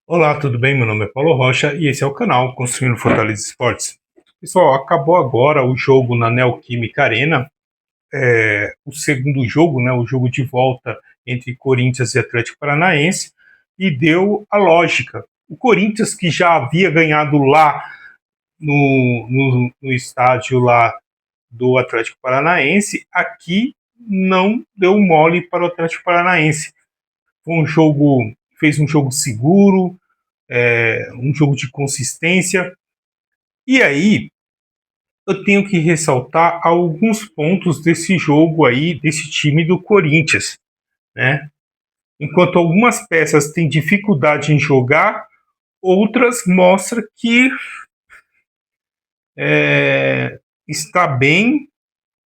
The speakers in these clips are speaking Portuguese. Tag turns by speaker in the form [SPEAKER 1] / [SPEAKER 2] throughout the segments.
[SPEAKER 1] Olá, tudo bem? Meu nome é Paulo Rocha e esse é o canal Construindo Fortaleza Esportes. Pessoal, acabou agora o jogo na Neoquímica Arena, o segundo jogo, né, o jogo de volta entre Corinthians e Atlético Paranaense, e deu a lógica. O Corinthians, que já havia ganhado lá no estádio lá do Atlético Paranaense, aqui não deu mole para o Atlético Paranaense. Foi um jogo, fez um jogo seguro, um jogo de consistência. E aí, eu tenho que ressaltar alguns pontos desse jogo aí, desse time do Corinthians, né? Enquanto algumas peças têm dificuldade em jogar, outras mostram que está bem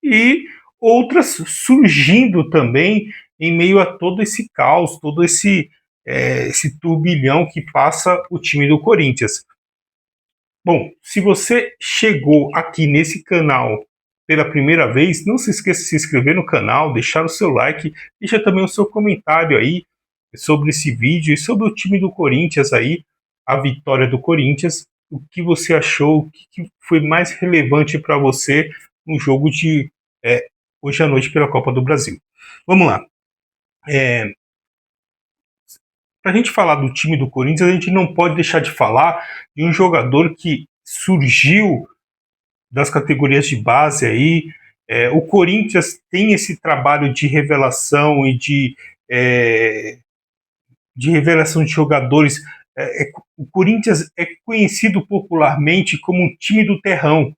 [SPEAKER 1] e outras surgindo também em meio a todo esse caos, todo esse turbilhão que passa o time do Corinthians. Bom, se você chegou aqui nesse canal pela primeira vez, não se esqueça de se inscrever no canal, deixar o seu like, deixa também o seu comentário aí sobre esse vídeo e sobre o time do Corinthians aí, a vitória do Corinthians, o que você achou, o que foi mais relevante para você no jogo de hoje à noite pela Copa do Brasil. Vamos lá. Para a gente falar do time do Corinthians, a gente não pode deixar de falar de um jogador que surgiu das categorias de base aí. O Corinthians tem esse trabalho de revelação e de revelação de jogadores. O Corinthians é conhecido popularmente como um time do terrão,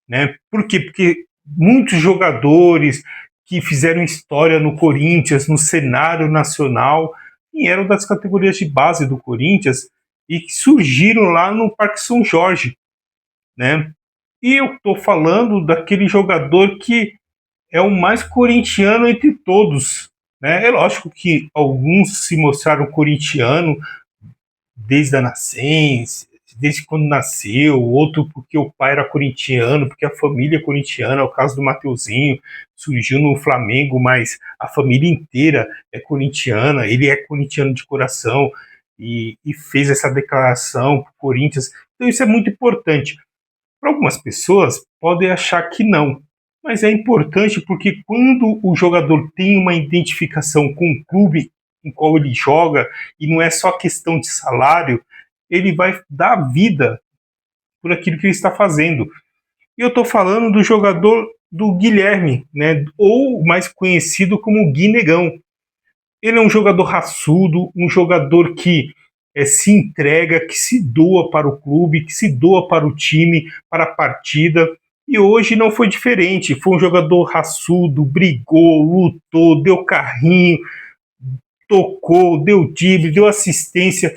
[SPEAKER 1] né? Por quê? Porque muitos jogadores que fizeram história no Corinthians, no cenário nacional, vieram das categorias de base do Corinthians e que surgiram lá no Parque São Jorge, né? E eu estou falando daquele jogador que é o mais corintiano entre todos, né? É lógico que alguns se mostraram corintiano desde a nascença, desde quando nasceu, outro porque o pai era corintiano, porque a família é corintiana, é o caso do Mateuzinho, surgiu no Flamengo, mas a família inteira é corintiana, ele é corintiano de coração e fez essa declaração para o Corinthians. Então isso é muito importante. Para algumas pessoas, podem achar que não, mas é importante porque quando o jogador tem uma identificação com o clube em qual ele joga, e não é só questão de salário, ele vai dar vida por aquilo que ele está fazendo. E eu estou falando do jogador do Guilherme, né, ou mais conhecido como Guinegão. Ele é um jogador raçudo, um jogador que se entrega, que se doa para o clube, que se doa para o time, para a partida. E hoje não foi diferente. Foi um jogador raçudo, brigou, lutou, deu carrinho, tocou, deu drible, deu assistência.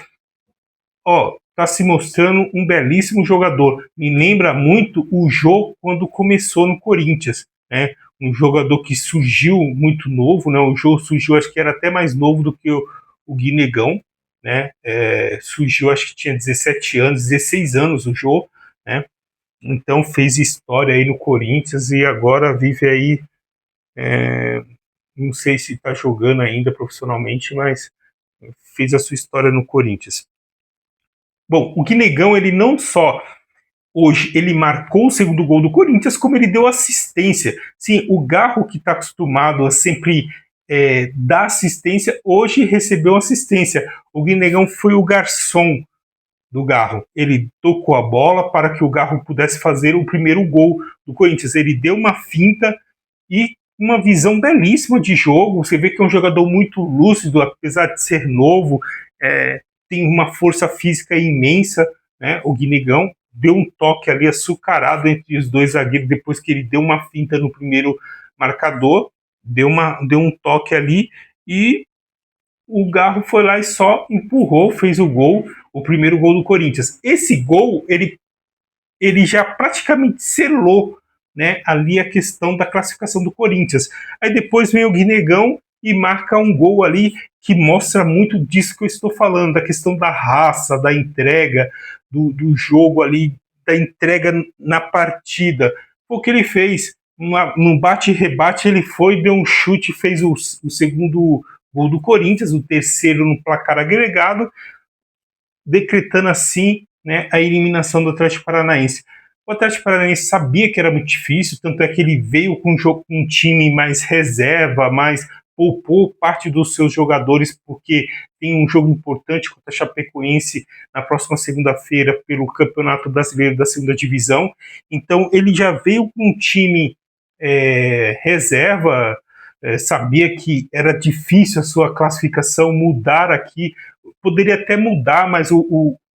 [SPEAKER 1] Ó, tá se mostrando um belíssimo jogador. Me lembra muito o Jô quando começou no Corinthians, né? Um jogador que surgiu muito novo, né? O Jô surgiu, acho que era até mais novo do que o Guinegão, né? Surgiu, acho que tinha 17 anos, 16 anos o Jô, né? Então fez história aí no Corinthians e agora vive aí, não sei se está jogando ainda profissionalmente, mas fez a sua história no Corinthians. Bom, o Guinegão, ele não só hoje ele marcou o segundo gol do Corinthians, como ele deu assistência. Sim, o Garro, que está acostumado a sempre dar assistência, hoje recebeu assistência. O Guinegão foi o garçom do Garro. Ele tocou a bola para que o Garro pudesse fazer o primeiro gol do Corinthians. Ele deu uma finta e uma visão belíssima de jogo. Você vê que é um jogador muito lúcido, apesar de ser novo, tem uma força física imensa, né? O Guinegão deu um toque ali açucarado entre os dois zagueiros depois que ele deu uma finta no primeiro marcador, deu um toque ali e o Garro foi lá e só empurrou, fez o gol, o primeiro gol do Corinthians. Esse gol, ele já praticamente selou, né, ali a questão da classificação do Corinthians. Aí depois vem o Guinegão e marca um gol ali que mostra muito disso que eu estou falando, da questão da raça, da entrega, do jogo ali, da entrega na partida. Foi o que ele fez. Num bate-rebate, ele foi, deu um chute, fez o segundo gol do Corinthians, o terceiro no placar agregado, decretando assim, né, a eliminação do Atlético Paranaense. O Atlético Paranaense sabia que era muito difícil, tanto é que ele veio com um time mais reserva, mais poupou parte dos seus jogadores, porque tem um jogo importante contra a Chapecoense na próxima segunda-feira pelo Campeonato Brasileiro da Segunda Divisão. Então ele já veio com um time reserva, sabia que era difícil a sua classificação mudar aqui, poderia até mudar, mas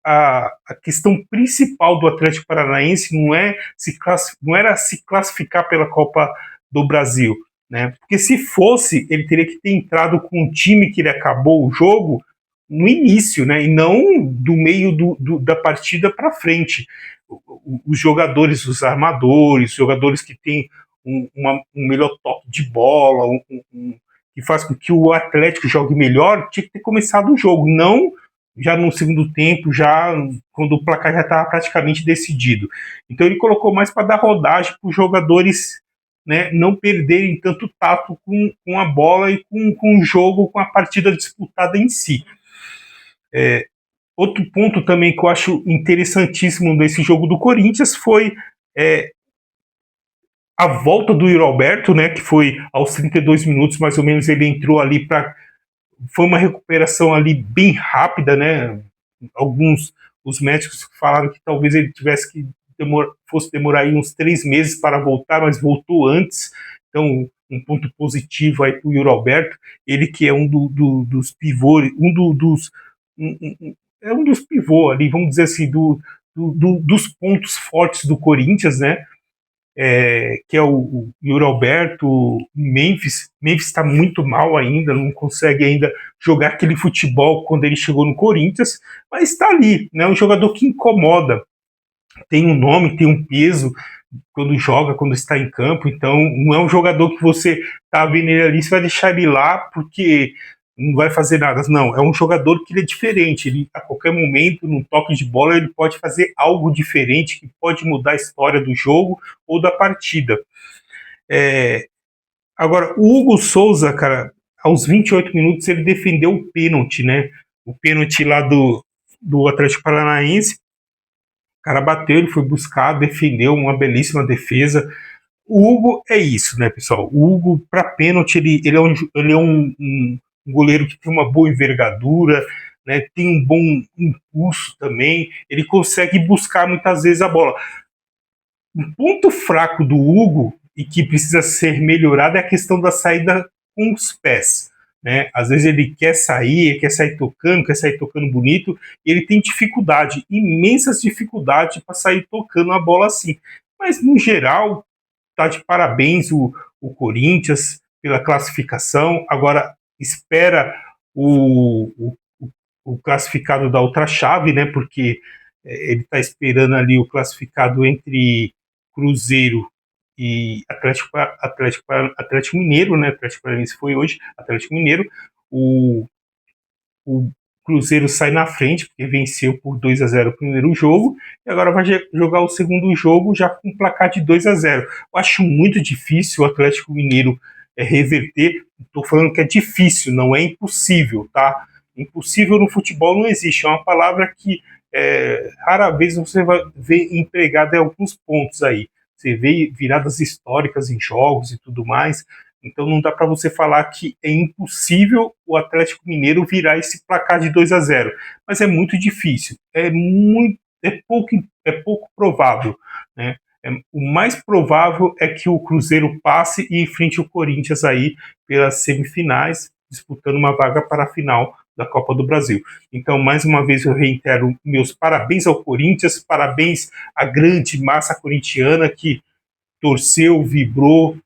[SPEAKER 1] a questão principal do Atlético Paranaense não era se classificar pela Copa do Brasil, né? Porque se fosse, ele teria que ter entrado com um time que ele acabou o jogo no início, né? E não do meio da partida para frente. Os jogadores, os armadores, os jogadores que têm um melhor toque de bola, que faz com que o Atlético jogue melhor, tinha que ter começado o jogo, não já no segundo tempo, já quando o placar já estava praticamente decidido. Então ele colocou mais para dar rodagem para os jogadores, né, não perderem tanto tato com a bola e com o jogo, com a partida disputada em si. Outro ponto também que eu acho interessantíssimo desse jogo do Corinthians foi a volta do Yuri Alberto, né, que foi aos 32 minutos, mais ou menos, ele entrou ali para... Foi uma recuperação ali bem rápida, né? Os médicos falaram que talvez ele tivesse que fosse demorar aí uns 3 meses para voltar, mas voltou antes. Então, um ponto positivo aí para o Yuri Alberto, ele que é um dos pivôs, é um dos pivôs ali, vamos dizer assim, dos pontos fortes do Corinthians, né? Que é o Yuri Alberto, o Memphis. Memphis está muito mal ainda, não consegue ainda jogar aquele futebol quando ele chegou no Corinthians, mas está ali, né? Um jogador que incomoda, tem um nome, tem um peso quando joga, quando está em campo. Então não é um jogador que você tá vendo ele ali, você vai deixar ele lá porque não vai fazer nada. Não, é um jogador que ele é diferente. Ele, a qualquer momento, num toque de bola, ele pode fazer algo diferente que pode mudar a história do jogo ou da partida. Agora, o Hugo Souza, cara, aos 28 minutos ele defendeu o pênalti, né? O pênalti lá do Atlético Paranaense. O cara bateu, ele foi buscar, defendeu, uma belíssima defesa. O Hugo é isso, né, pessoal? O Hugo, para pênalti, ele é um goleiro que tem uma boa envergadura, né, tem um bom impulso também, ele consegue buscar muitas vezes a bola. Um ponto fraco do Hugo, e que precisa ser melhorado, é a questão da saída com os pés. Né? Às vezes ele quer sair tocando bonito, e ele tem dificuldade, imensas dificuldades para sair tocando a bola assim. Mas, no geral, tá de parabéns o Corinthians pela classificação. Agora espera o classificado da outra chave, né? Porque ele está esperando ali o classificado entre Cruzeiro e Atlético Mineiro, né? Atlético Paranaense foi hoje, Atlético Mineiro. O Cruzeiro sai na frente, porque venceu por 2-0 o primeiro jogo, e agora vai jogar o segundo jogo já com um placar de 2-0. Eu acho muito difícil o Atlético Mineiro reverter. Estou falando que é difícil, não é impossível, tá? Impossível no futebol não existe, é uma palavra que rara vez você vai ver empregada em alguns pontos aí. Você vê viradas históricas em jogos e tudo mais. Então não dá para você falar que é impossível o Atlético Mineiro virar esse placar de 2-0, mas é muito difícil, é pouco provável, né? O mais provável é que o Cruzeiro passe e enfrente o Corinthians aí pelas semifinais, disputando uma vaga para a final da Copa do Brasil. Então, mais uma vez, eu reitero meus parabéns ao Corinthians, parabéns à grande massa corintiana que torceu, vibrou,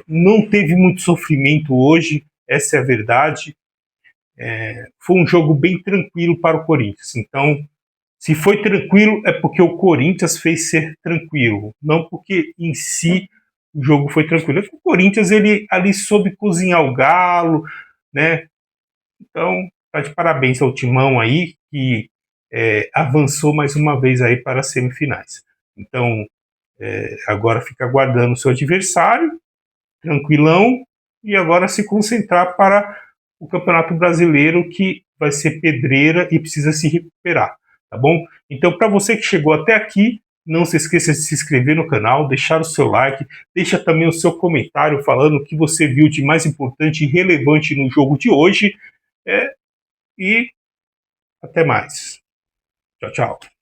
[SPEAKER 1] não teve muito sofrimento hoje, essa é a verdade. Foi um jogo bem tranquilo para o Corinthians. Então, se foi tranquilo, é porque o Corinthians fez ser tranquilo, não porque em si o jogo foi tranquilo. É que o Corinthians ele ali soube cozinhar o galo, né? Então, tá de parabéns ao Timão aí, que avançou mais uma vez aí para as semifinais. Então, agora fica aguardando o seu adversário, tranquilão, e agora se concentrar para o Campeonato Brasileiro, que vai ser pedreira e precisa se recuperar, tá bom? Então, para você que chegou até aqui, não se esqueça de se inscrever no canal, deixar o seu like, deixa também o seu comentário falando o que você viu de mais importante e relevante no jogo de hoje, e até mais. Tchau, tchau.